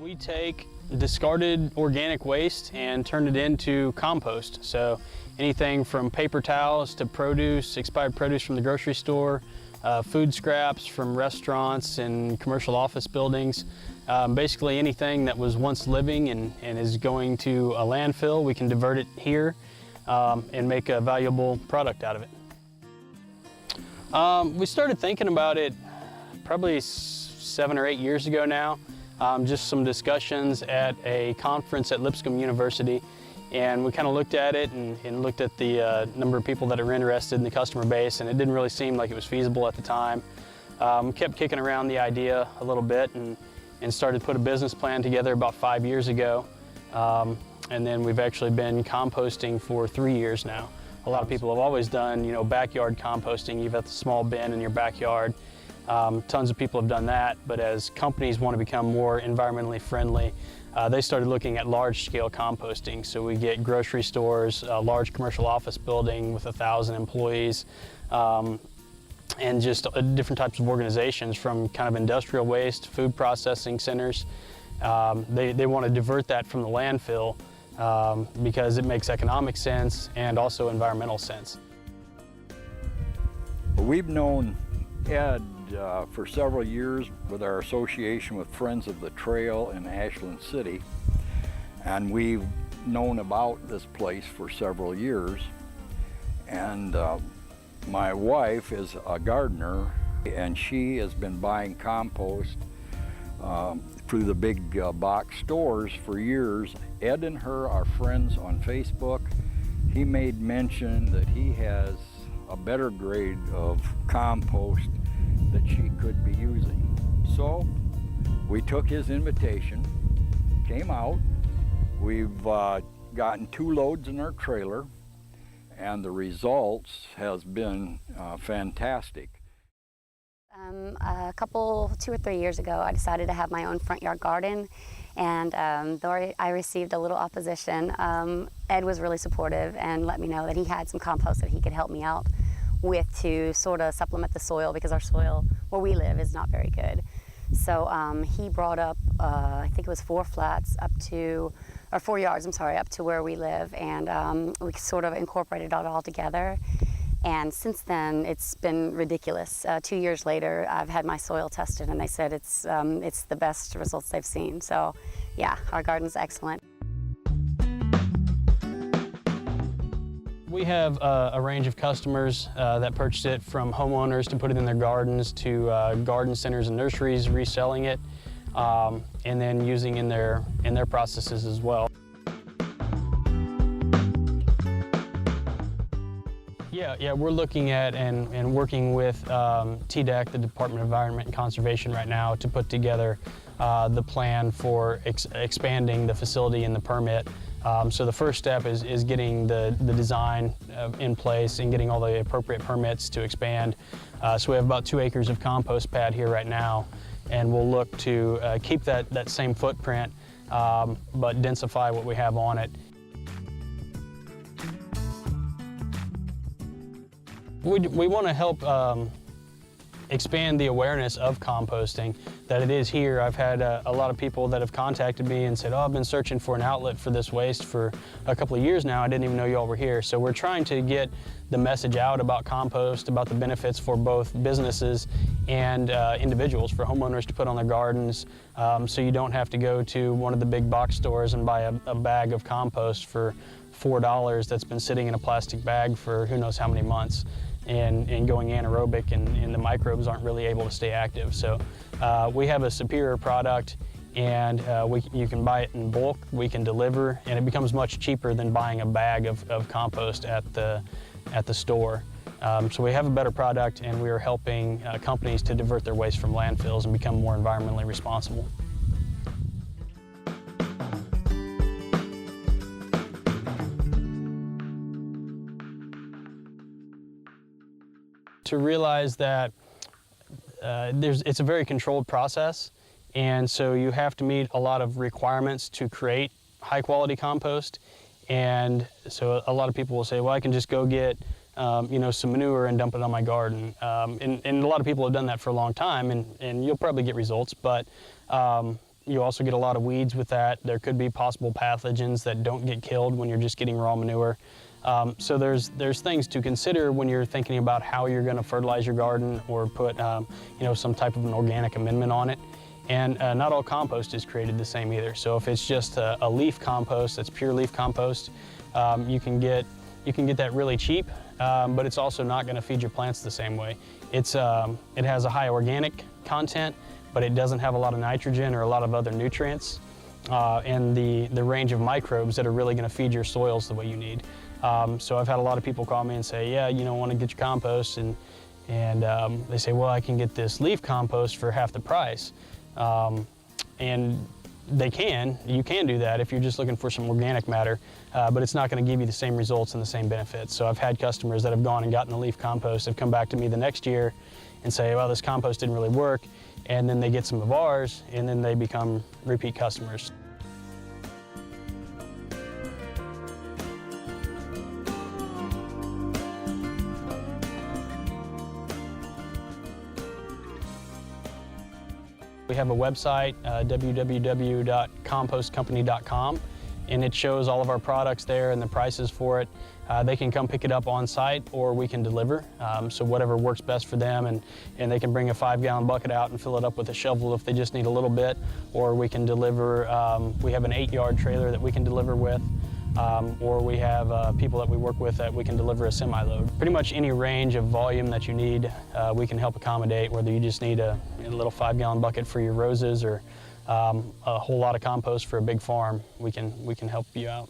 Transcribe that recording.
We take discarded organic waste and turn it into compost. So anything from paper towels to produce, expired produce from the grocery store, food scraps from restaurants and commercial office buildings. Basically anything that was once living and is going to a landfill, we can divert it here and make a valuable product out of it. We started thinking about it probably 7 or 8 years ago now. Just some discussions at a conference at Lipscomb University, and we kind of looked at it and looked at the number of people that are interested in the customer base, and it didn't really seem like it was feasible at the time. Kept kicking around the idea a little bit and started to put a business plan together about 5 years ago, and then we've actually been composting for 3 years now. A lot of people have always done, you know, backyard composting. You've got the small bin in your backyard. Tons of people have done that, but as companies want to become more environmentally friendly, they started looking at large-scale composting. So we get grocery stores, a large commercial office building with 1,000 employees, and just different types of organizations from kind of industrial waste, food processing centers. They want to divert that from the landfill because it makes economic sense and also environmental sense. We've known Ed for several years with our association with Friends of the Trail in Ashland City, and we've known about this place for several years. And my wife is a gardener, and she has been buying compost through the big box stores for years. Ed and her are friends on Facebook. He made mention that he has a better grade of compost that she could be using. So we took his invitation, came out. We've gotten 2 loads in our trailer, and the results has been fantastic. A couple, 2 or 3 years ago, I decided to have my own front yard garden, and though I received a little opposition, Ed was really supportive and let me know that he had some compost that he could help me out with to sort of supplement the soil, because our soil where we live is not very good. So he brought up, I think it was 4 flats up to, or 4 yards, I'm sorry, up to where we live, and we sort of incorporated it all together. And since then, it's been ridiculous. 2 years later, I've had my soil tested, and they said it's the best results they've seen. So yeah, our garden's excellent. We have a range of customers that purchase it, from homeowners to put it in their gardens to garden centers and nurseries reselling it, and then using in their processes as well. Yeah, we're looking at and working with TDEC, the Department of Environment and Conservation, right now to put together the plan for expanding the facility and the permit. So the first step is getting the design in place and getting all the appropriate permits to expand. So we have about 2 acres of compost pad here right now, and we'll look to keep that same footprint, but densify what we have on it. We want to help expand the awareness of composting, that it is here. I've had a lot of people that have contacted me and said, oh, I've been searching for an outlet for this waste for a couple of years now. I didn't even know y'all were here. So we're trying to get the message out about compost, about the benefits for both businesses and individuals, for homeowners to put on their gardens, so you don't have to go to one of the big box stores and buy a bag of compost for $4 that's been sitting in a plastic bag for who knows how many months. And going anaerobic, and the microbes aren't really able to stay active. So we have a superior product, and you can buy it in bulk, we can deliver, and it becomes much cheaper than buying a bag of compost at the store. So we have a better product, and we are helping companies to divert their waste from landfills and become more environmentally responsible. To realize that it's a very controlled process, and so you have to meet a lot of requirements to create high quality compost. And so a lot of people will say, well, I can just go get some manure and dump it on my garden. And a lot of people have done that for a long time, and you'll probably get results, but You also get a lot of weeds with that. There could be possible pathogens that don't get killed when you're just getting raw manure. So there's things to consider when you're thinking about how you're going to fertilize your garden or put some type of an organic amendment on it. And not all compost is created the same either. So if it's just a leaf compost, that's pure leaf compost, you can get that really cheap, but it's also not going to feed your plants the same way. It has a high organic content, but it doesn't have a lot of nitrogen or a lot of other nutrients, and the range of microbes that are really going to feed your soils the way you need. So I've had a lot of people call me and say, yeah, want to get your compost, and they say, well, I can get this leaf compost for half the price. And you can do that if you're just looking for some organic matter, but it's not going to give you the same results and the same benefits. So I've had customers that have gone and gotten the leaf compost, have come back to me the next year and say, well, this compost didn't really work, and then they get some of ours, and then they become repeat customers. We have a website, www.compostcompany.com, and it shows all of our products there and the prices for it. They can come pick it up on site, or we can deliver, so whatever works best for them, and they can bring a 5-gallon bucket out and fill it up with a shovel if they just need a little bit, or we can deliver, we have an 8-yard trailer that we can deliver with, or we have people that we work with that we can deliver a semi-load. Pretty much any range of volume that you need, we can help accommodate, whether you just need a little 5-gallon bucket for your roses or a whole lot of compost for a big farm, we can help you out.